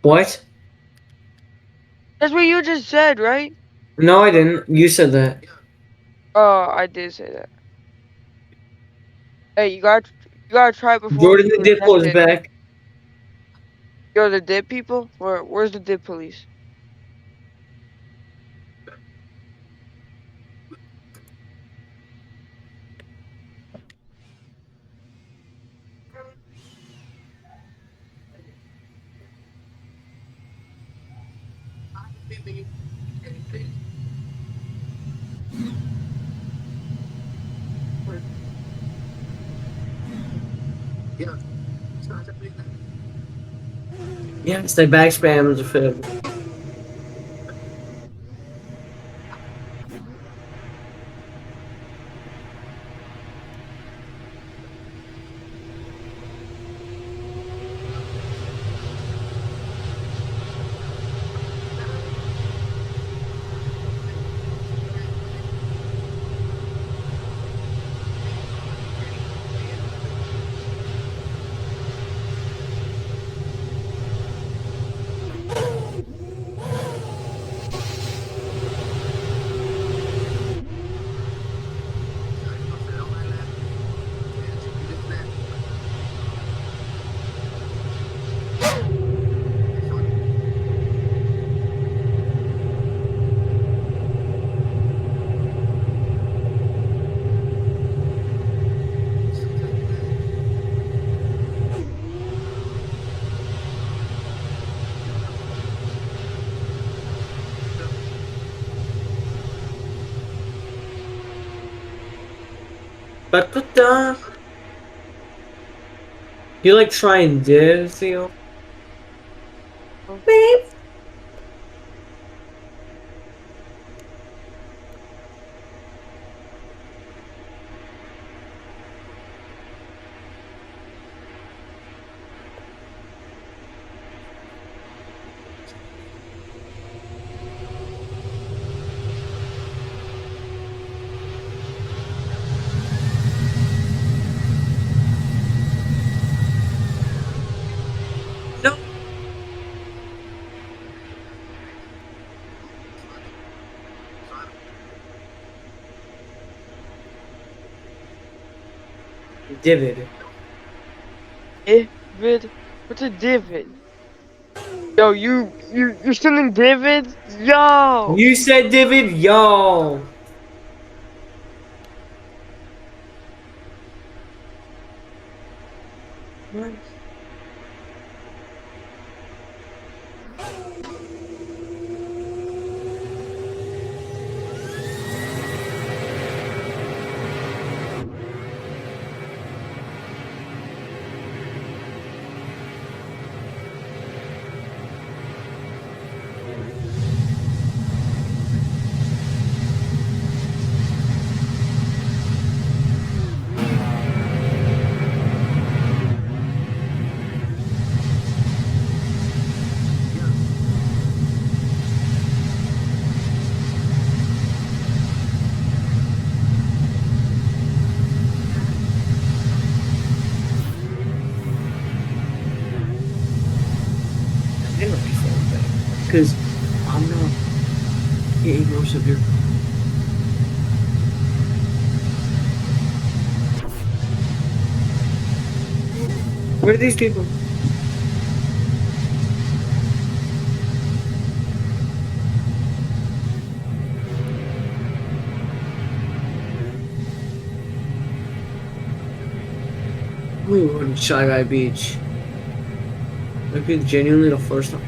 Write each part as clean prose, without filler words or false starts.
What? That's what you just said, right? No, I didn't. You said that. Oh, I did say that. Hey, you gotta try before Jordan you the reject Diplo is it. back. Yo, the dip people? Where's the dip police? Yes, they back spam the fib. Ba-da-da. You like trying this, Theo? Beep. No. Divid. David? What's a David? Yo, you're sending David? Yo! You said Divid, yo. What? I never before that. Because I'm not getting more severe. Where are these people? We were in Shy Guy Beach. Maybe genuinely the first time.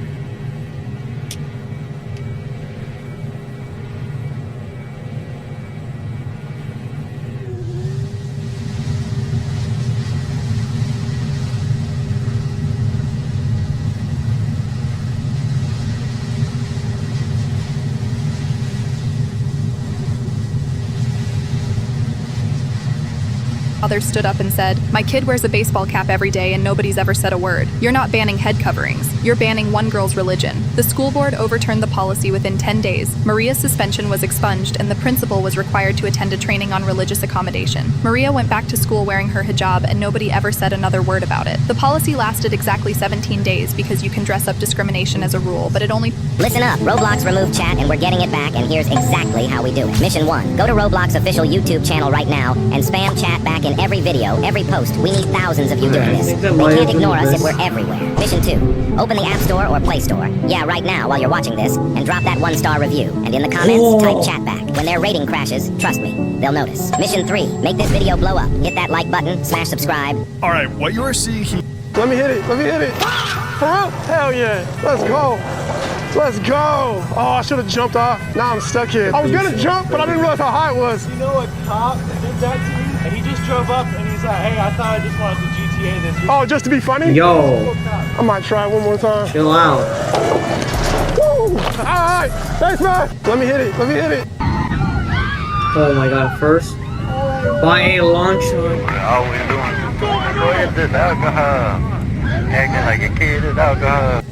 Father stood up and said, "My kid wears a baseball cap every day and nobody's ever said a word. You're not banning head coverings. You're banning one girl's religion. The school board overturned the policy within 10 days. Maria's suspension was expunged, and the principal was required to attend a training on religious accommodation. Maria went back to school wearing her hijab, and nobody ever said another word about it. The policy lasted exactly 17 days because you can dress up discrimination as a rule, but it only... Listen up, Roblox removed chat and we're getting it back, and here's exactly how we do it. Mission 1, go to Roblox official YouTube channel right now and spam chat back in every video, every post. We need thousands of you doing this. They can't ignore us if we're everywhere. Mission 2, open the App Store or Play Store. Yeah, right now while you're watching this, and drop that 1-star review. And in the comments, type chat back. When their rating crashes, trust me, they'll notice. Mission 3, make this video blow up. Hit that like button, smash subscribe. Alright, what you are seeing here... Let me hit it, let me hit it. For real? Hell yeah. Let's go. Let's go. Oh, I should have jumped off. Now I'm stuck here. I was gonna jump, but I didn't realize how high it was. You know, a cop did that to me, and he just drove up and he's like, hey, I thought I just wanted to GTA this. Oh, just to be funny? Yo. I might try it one more time. Chill out. Woo! Alright, thanks man. Let me hit it, let me hit it. Oh my god, first. Buy a launch on. All we doing is this alcohol. Acting like a kid is alcohol.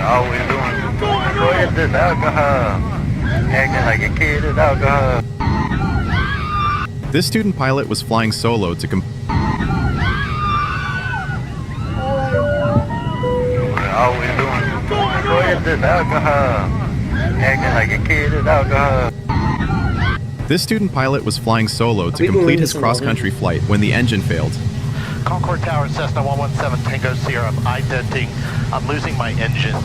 All we doing is this alcohol. Acting like a kid is alcohol. This student pilot was flying solo to All we doing is this alcohol. Acting like a kid is alcohol. This student pilot was flying solo to complete his cross-country flight when the engine failed. Concord Tower, Cessna 117 Tango Sierra, I'm identing. I'm losing my engine.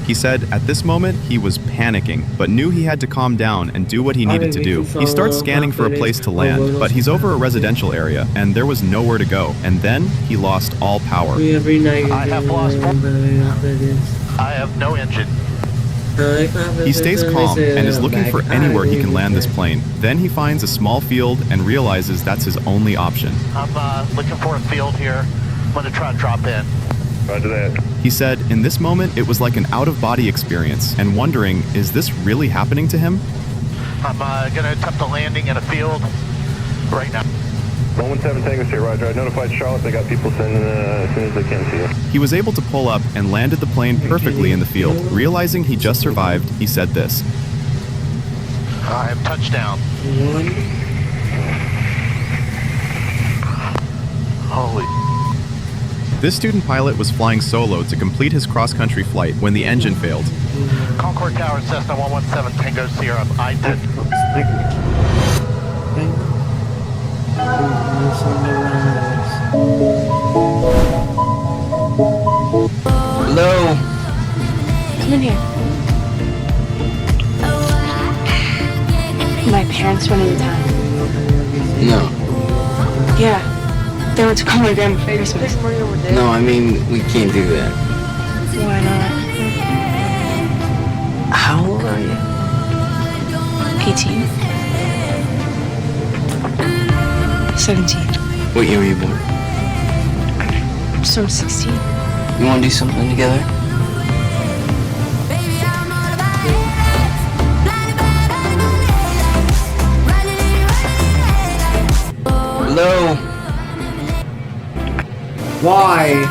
He said at this moment he was panicking, but knew he had to calm down and do what he needed to do. He starts scanning for a place to land, but he's over a residential area and there was nowhere to go. And then he lost all power. I have lost. I have no engine. He stays calm and is looking for anywhere he can land this plane. Then he finds a small field and realizes that's his only option. I'm looking for a field here. I'm gonna try to drop in. Roger that. He said, in this moment, it was like an out-of-body experience, and wondering, is this really happening to him? I'm gonna attempt a landing in a field right now. 117 Tango Sierra, roger. I notified Charlotte. They got people sending as soon as they can to you. He was able to pull up and landed the plane perfectly in the field. Realizing he just survived, he said this. I have touchdown. Holy. This student pilot was flying solo to complete his cross-country flight when the engine failed. Concord Tower, Cessna 117 Tango Sierra, I'm identing. Hello? Come in here. My parents went into town. No. Yeah. They went to call my grandma for Christmas. No, I mean, we can't do that. Why not? How old are you? 18. 17. What year were you born? So I'm 16. You want to do something together? Hello? Why?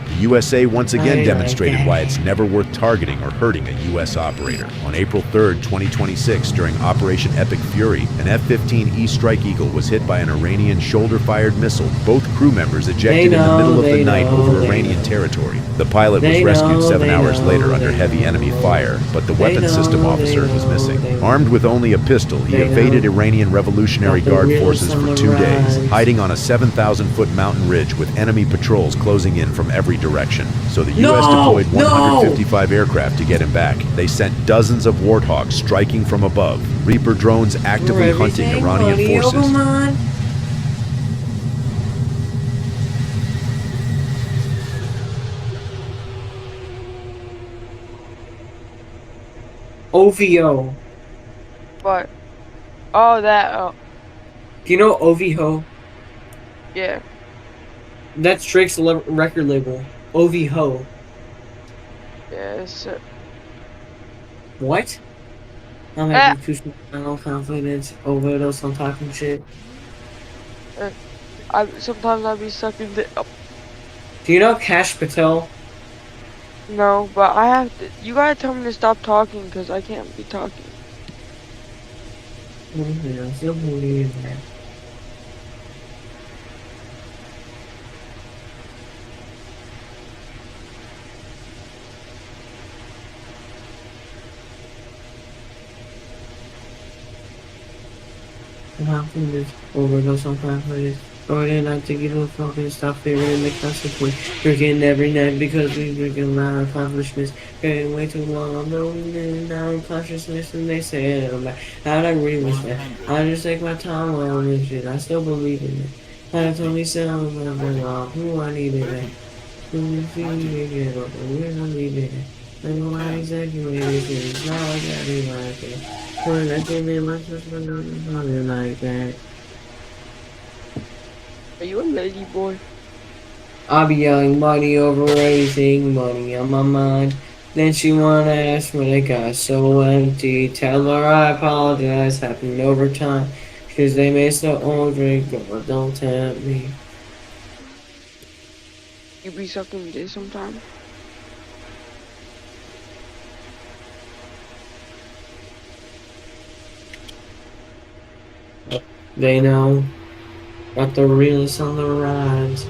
The USA once again demonstrated why it's never worth targeting or hurting a U.S. operator. On April 3rd, 2026, during Operation Epic Fury, an F-15E Strike Eagle was hit by an Iranian shoulder-fired missile. Both crew members ejected in the middle of the night over Iranian territory. The pilot was rescued 7 hours later under heavy enemy fire, but the weapons system officer was missing. Armed with only a pistol, he evaded Iranian Revolutionary Guard forces for 2 days, hiding on a 7,000-foot mountain ridge with enemy patrols closing in from every direction. So the U.S. deployed 155 aircraft to get him back. They sent dozens of Warthogs striking from above, Reaper drones actively hunting Iranian forces. OVO. What? Oh, that. Oh, Do you know OVO? yeah. That's Drake's record label. OVO. Yes. What? I'm having too confidence, overdose on talking shit. Sometimes I be sucking dick. Do you know Cash Patel? No, but I have to. You gotta tell me to stop talking because I can't be talking. I still believe that. How can this overdose on pathways? Or then I think you don't fucking stop figuring the consequence. Drinking every night because we drinking a lot of accomplishments. Getting way too long, I'm knowing now in consciousness and they say it. I'm like, I'd agree with that. I just take my time on this shit. I still believe in it. I told me said I'm gonna bring off who I needed it. Who you feel me get up and we're gonna leave it. I know how exactly what it is. Now I got it like it. When I came in my sister nothing like that. Are you a lady boy? I'll be yelling money over everything, money on my mind. Then she wanna ask when it got so empty. Tell her I apologize, happened over time. Cause they made so old drink, girl, don't tempt me. You be sucking dick sometime? They know. Got the realest on the rise.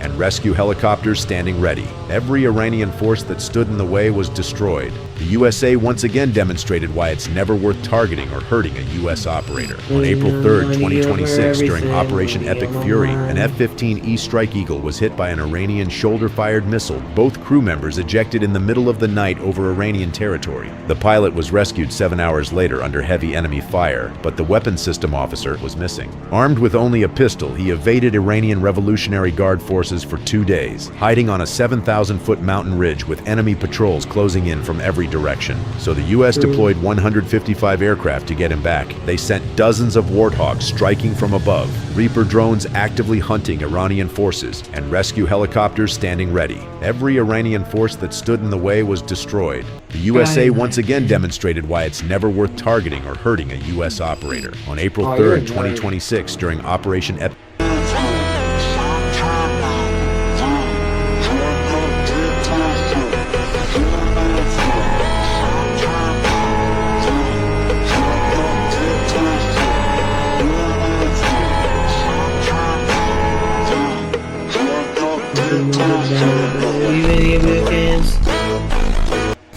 And rescue helicopters standing ready. Every Iranian force that stood in the way was destroyed. The USA once again demonstrated why it's never worth targeting or hurting a U.S. operator. On April 3rd, 2026, during Operation Epic Fury, an F-15E Strike Eagle was hit by an Iranian shoulder-fired missile. Both crew members ejected in the middle of the night over Iranian territory. The pilot was rescued 7 hours later under heavy enemy fire, but the weapons system officer was missing. Armed with only a pistol, he evaded Iranian Revolutionary Guard forces for 2 days, hiding on a 7,000-foot mountain ridge with enemy patrols closing in from every direction. So the U.S. deployed 155 aircraft to get him back. They sent dozens of Warthogs striking from above, Reaper drones actively hunting Iranian forces, and rescue helicopters standing ready. Every Iranian force that stood in the way was destroyed. The USA once again demonstrated why it's never worth targeting or hurting a U.S. operator. On April 3rd, 2026, during Operation Epic.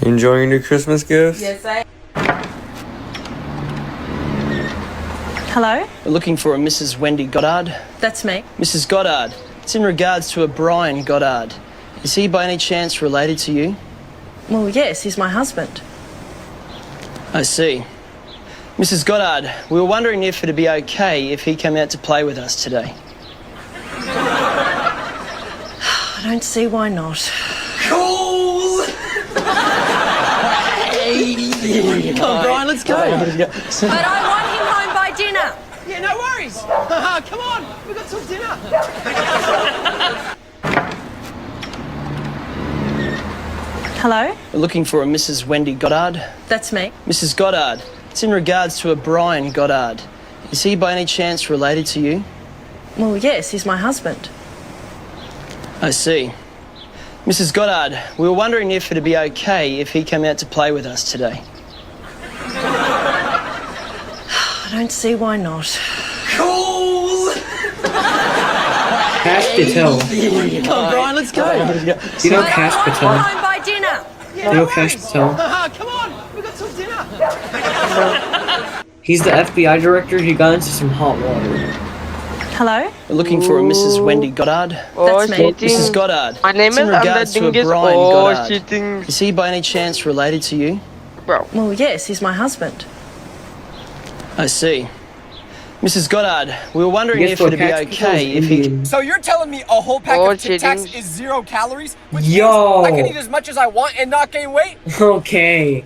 Enjoying your Christmas gifts? Yes, I Hello? We're looking for a Mrs. Wendy Goddard. That's me. Mrs. Goddard, it's in regards to a Brian Goddard. Is he by any chance related to you? Well, yes, he's my husband. I see. Mrs. Goddard, we were wondering if it'd be okay if he came out to play with us today. I don't see why not. Cool! Hey! Come on, Brian, let's go. But I want him home by dinner. Yeah, no worries. Come on, we've got some dinner. Hello? We're looking for a Mrs. Wendy Goddard. That's me. Mrs. Goddard, it's in regards to a Brian Goddard. Is he by any chance related to you? Well, yes, he's my husband. I see. Mrs. Goddard, we were wondering if it'd be okay if he came out to play with us today. I don't see why not. Cool! Cash Patel. Come on, Brian, let's go. You know Cash Patel? Home by dinner. Yeah, You know Cash Patel? Come on, we've got some dinner. He's the FBI director. He got into some hot water. Hello? We're looking for a Mrs. Wendy Goddard. That's me. Mrs. Goddard. My name it's in is regards to a Dingus. Brian Oh, Goddard. she thinks. Is he by any chance related to you? Bro. Well, yes, he's my husband. I see. Mrs. Goddard, we were wondering Yes, if for it'd be Cash okay Patel's if he... Indian. So you're telling me a whole pack Oh, of Tic Tacs chickens. is 0 calories? Which Yo. means I can eat as much as I want and not gain weight? Okay.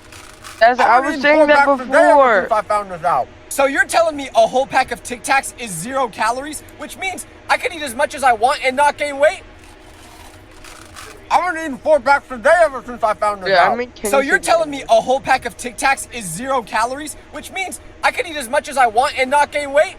I was saying that before. I found this out. So you're telling me a whole pack of Tic Tacs is 0 calories? Which means I can eat as much as I want and not gain weight? I've been eating 4 packs a day ever since I found this out. So you're telling me a whole pack of Tic Tacs is 0 calories? Which means I can eat as much as I want and not gain weight?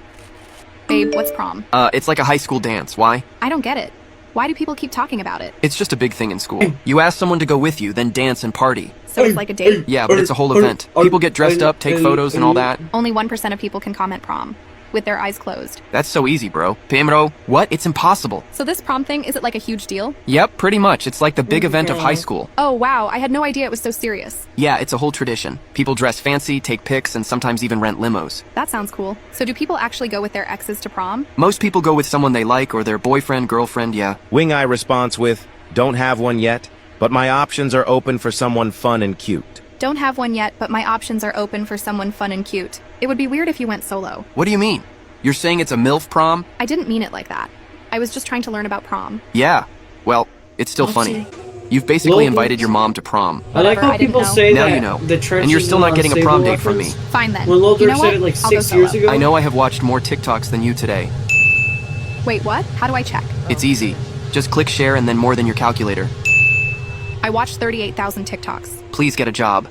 Babe, what's prom? It's like a high school dance. Why? I don't get it. Why do people keep talking about it? It's just a big thing in school. You ask someone to go with you, then dance and party. So it's like a date? Yeah, but it's a whole event. People get dressed up, take photos and all that. Only 1% of people can comment prom, with their eyes closed. That's so easy, bro. Primero, what? It's impossible. So this prom thing, is it like a huge deal? Yep, pretty much. It's like the big event of high school. Oh, wow. I had no idea it was so serious. Yeah, it's a whole tradition. People dress fancy, take pics, and sometimes even rent limos. That sounds cool. So do people actually go with their exes to prom? Most people go with someone they like or their boyfriend, girlfriend, yeah. Wing Eye responds with, "Don't have one yet, but my options are open for someone fun and cute." Don't have one yet, but my options are open for someone fun and cute. It would be weird if you went solo. What do you mean? You're saying it's a MILF prom? I didn't mean it like that. I was just trying to learn about prom. Yeah. Well, it's still funny. You've basically invited your mom to prom. I like how people say Now that you know. the trenches And you're still not getting a prom date from me. Fine then. When Lil You know Durk what? said it like I'll go 6 years solo. ago. I know I have watched more TikToks than you today. Wait, what? How do I check? It's easy. Just click share and then more than your calculator. I watched 38,000 TikToks. Please get a job.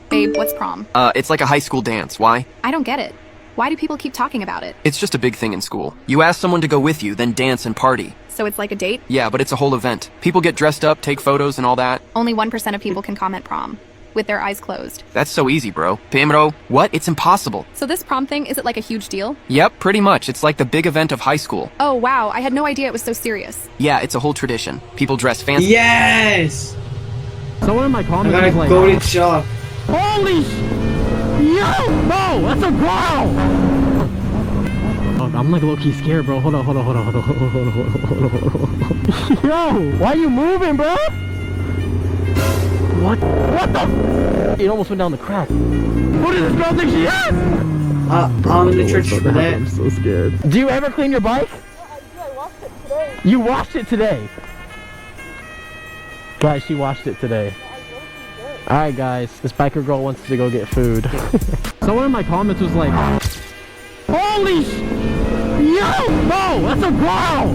Babe, what's prom? It's like a high school dance. Why? I don't get it. Why do people keep talking about it? It's just a big thing in school. You ask someone to go with you, then dance and party. So it's like a date? Yeah, but it's a whole event. People get dressed up, take photos and all that. Only 1% of people can comment prom, with their eyes closed. That's so easy, bro. Primero, what? It's impossible. So this prom thing, is it like a huge deal? Yep, pretty much. It's like the big event of high school. Oh, wow. I had no idea it was so serious. Yeah, it's a whole tradition. People dress fancy. Yes! Someone in my I comments gotta was like, go to shop. holy yo! No, that's a growl! Oh, I'm like low-key scared, bro. Hold on. Yo, why are you moving, bro? What the? It almost went down the crack. What does this girl think she is? I'm in the church for that. I'm so scared. Do you ever clean your bike? I washed it today. You washed it today? Guys, she washed it today. Alright guys, this biker girl wants to go get food. Someone in my comments was like, holy yo! No, that's a growl!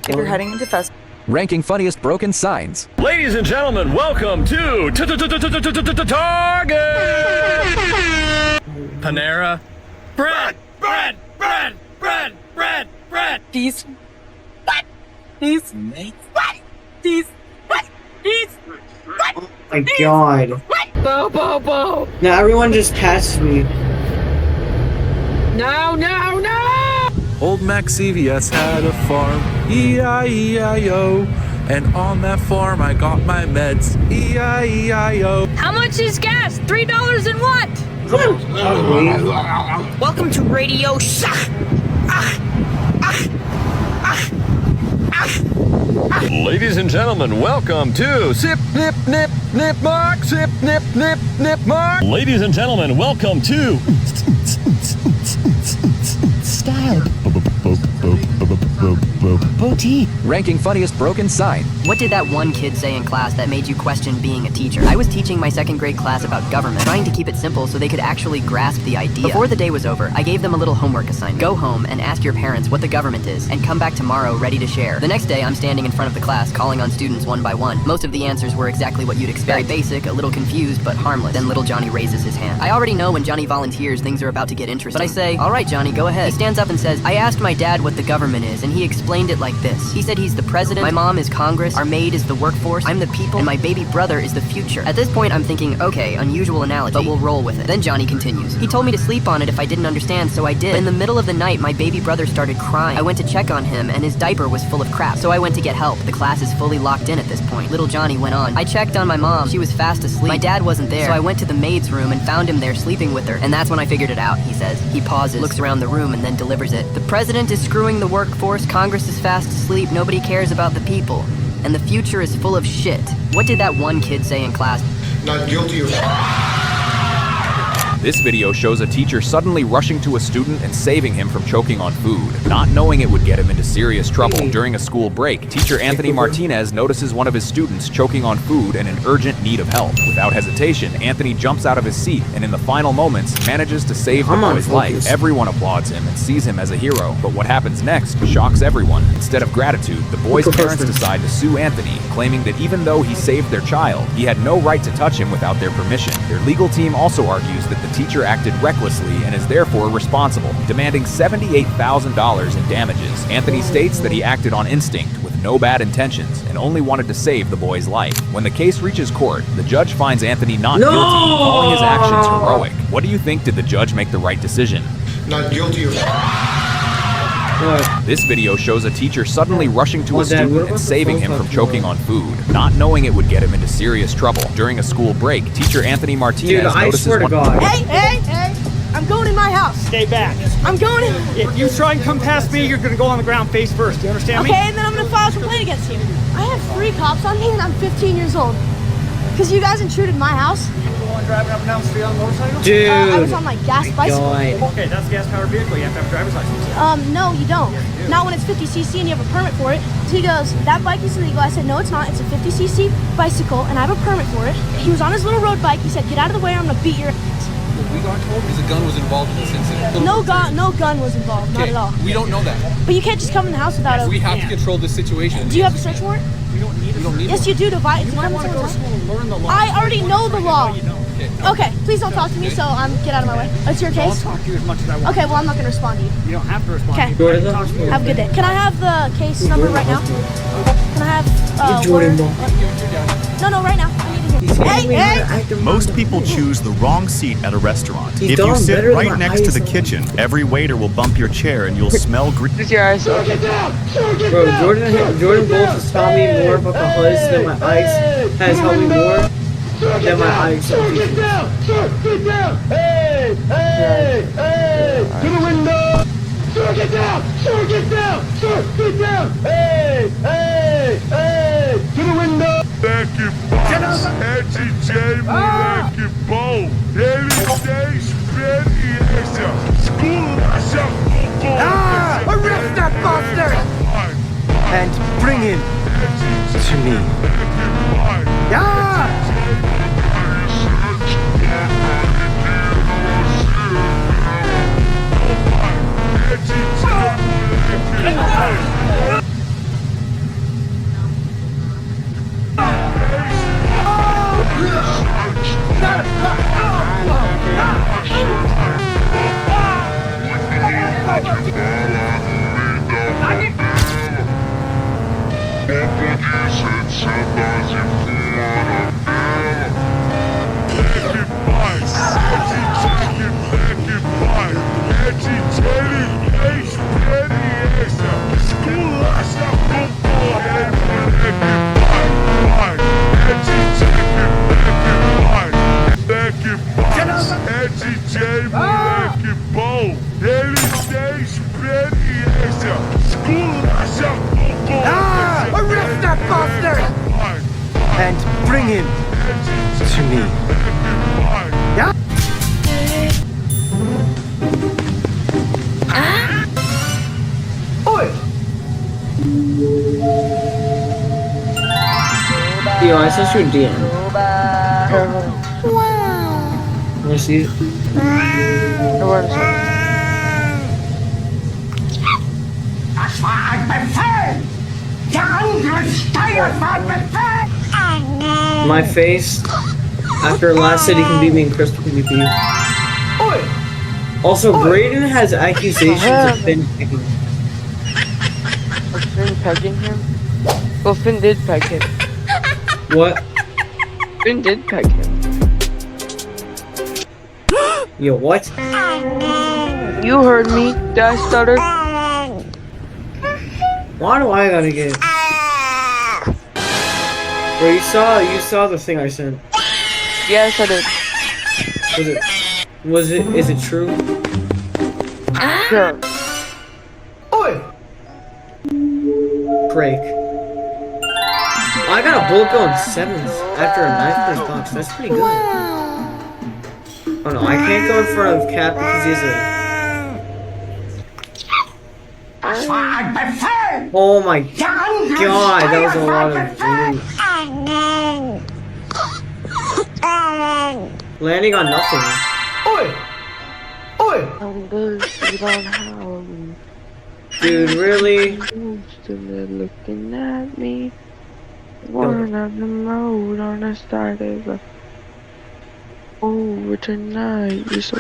If you're heading into fest. Ranking funniest broken signs. Ladies and gentlemen, welcome to Target! Panera. Bread! Peace. What? Peace. What? Peace. What? Peace. What? Oh my god. Bo. Now everyone just passed me. No. Old Mac CVS had a farm, E-I-E-I-O. And on that farm I got my meds, E-I-E-I-O. How much is gas? $3 and what? Welcome to Radio Shack. Ladies and gentlemen, welcome to Sip Nip Nip Nip Mark. Sip Nip Nip Nip Mark. Ladies and gentlemen, welcome to Style. Boutique. Ranking funniest broken sign. What did that one kid say in class that made you question being a teacher? I was teaching my second grade class about government, trying to keep it simple so they could actually grasp the idea. Before the day was over, I gave them a little homework assignment. Go home and ask your parents what the government is, and come back tomorrow ready to share. The next day, I'm standing in front of the class, calling on students one by one. Most of the answers were exactly what you'd expect. Very basic, a little confused, but harmless. Then little Johnny raises his hand. I already know when Johnny volunteers, things are about to get interesting. But I say, all right, Johnny, go ahead. He stands up and says, I asked my dad what the government is, and he explained it like this. He said he's the president, my mom is Congress, our maid is the workforce, I'm the people, and my baby brother is the future. At this point, I'm thinking, okay, unusual analogy, but we'll roll with it. Then Johnny continues. He told me to sleep on it if I didn't understand, so I did. But in the middle of the night, my baby brother started crying. I went to check on him, and his diaper was full of crap, so I went to get help. The class is fully locked in at this point. Little Johnny went on. I checked on my mom. She was fast asleep. My dad wasn't there, so I went to the maid's room and found him there sleeping with her. And that's when I figured it out, he says. He pauses, looks around the room, and then delivers it. The president is screwing the workforce, Congress is fast asleep, nobody cares about the people. And the future is full of shit. What did that one kid say in class? Not guilty of... This video shows a teacher suddenly rushing to a student and saving him from choking on food, not knowing it would get him into serious trouble during a school break. Teacher Anthony Martinez notices one of his students choking on food and in urgent need of help. Without hesitation, Anthony jumps out of his seat and in the final moments manages to save the boy's life. Everyone applauds him and sees him as a hero, but what happens next shocks everyone. Instead of gratitude, the boy's parents decide to sue Anthony, claiming that even though he saved their child, he had no right to touch him without their permission. Their legal team also argues that the the teacher acted recklessly and is therefore responsible, demanding $78,000 in damages. Anthony states that he acted on instinct with no bad intentions and only wanted to save the boy's life. When the case reaches court, the judge finds Anthony not guilty, calling his actions heroic. What do you think? Did the judge make the right decision? Not guilty of... This video shows a teacher suddenly rushing to a student and saving him from choking on food, not knowing it would get him into serious trouble. During a school break, teacher Anthony Martinez notices one... Hey! I'm going in my house. Stay back. I'm going in. If you try and come past me, you're gonna go on the ground face first. Do you understand me? Okay, and then I'm gonna file a complaint against you. I have 3 cops on me and I'm 15 years old. Because you guys intruded my house. You were the one driving up and down the street on a motorcycle? Dude. I was on my gas bicycle. Okay, that's a gas-powered vehicle. You have to have a driver's license. No, you don't. Not when it's 50cc and you have a permit for it. So he goes, that bike is illegal. I said, no, it's not. It's a 50cc bicycle and I have a permit for it. He was on his little road bike. He said, get out of the way or I'm gonna beat your ass. We got told because a gun was involved in this incident. No gun was involved, not at all. We don't know that. But you can't just come in the house without a... We have to control this situation. Do you have a search warrant? We don't need it. Yes, you do. You might want to go to school and learn the law. I already know the law. Okay, please don't talk to me, so get out of my way. It's your case? I'll talk to you as much as I want. Okay, well, I'm not going to respond to you. You don't have to respond Okay. to me. Have a good day. Can I have the case number right now? Can I have... Jordan Ball. No, right now. I need to hear. Hey! Most people choose the wrong seat at a restaurant. He's If you done sit better right than next to the ice. kitchen, every waiter will bump your chair and you'll smell grease. Bro, Jordan Bowles has taught me more about the huzz than my ice has helped me more than my ice. Get down! Hey! To the window! Sir, get down! Sir, get down! Sir, get down! Hey! To the window! Moleque moleque bom, ele tem experiência. Esculacha com Arrest that bastard! And bring him to me. É DJ moleque bom, ele tem experiência. Esculacha com Arrest that bastard! And bring him to me. Oi! Yo, I sent you a DM. Wanna see it? Das war ein Befehl! Der Angriffssteuer war ein Befehl! My face after last city can beat me in Crystal PvP. Also, Brayden has accusations of Finn picking. Of Finn pegging him? Well, Finn did peg him. What? Finn did peg him. Yo, what? You heard me. Did I stutter? Why do I gotta get? Bro, you saw the thing I sent. Yes, I did. Is it true? Sure. Oi! Craig. I got a bullet bill in 7th after a 9th place box. That's pretty good. Oh no, I can't go in front of Cap because he's Das war ein Befehl! Oh my god, that was a lot of loot. Landing on nothing. Oi! Dude, really? Still looking at me. One on the road on the side of a... Oh, tonight you're so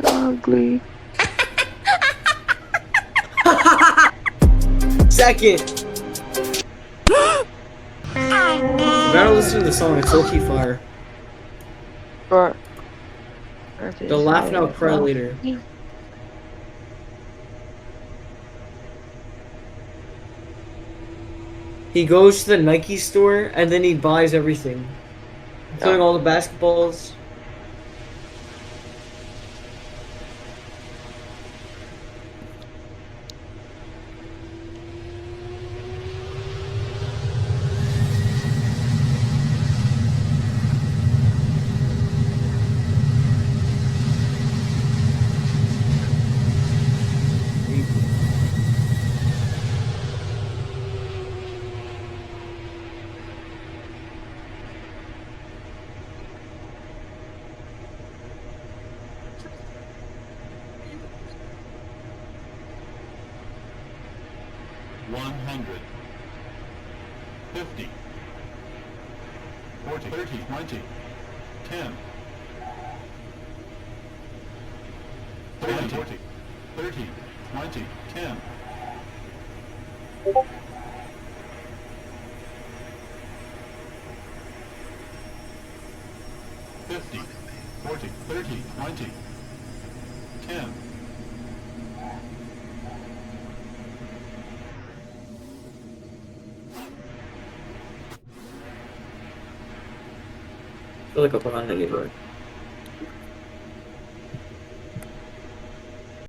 ugly. Second. You gotta listen to the song. It's low-key fire. But The laugh now, cry later. He goes to the Nike store and then he buys everything, including all the basketballs. $50, $40, $30, $20, $10, $30, $40, $30, $20, $10. $50, $40, $30, $20, $10. I feel like I'll put on the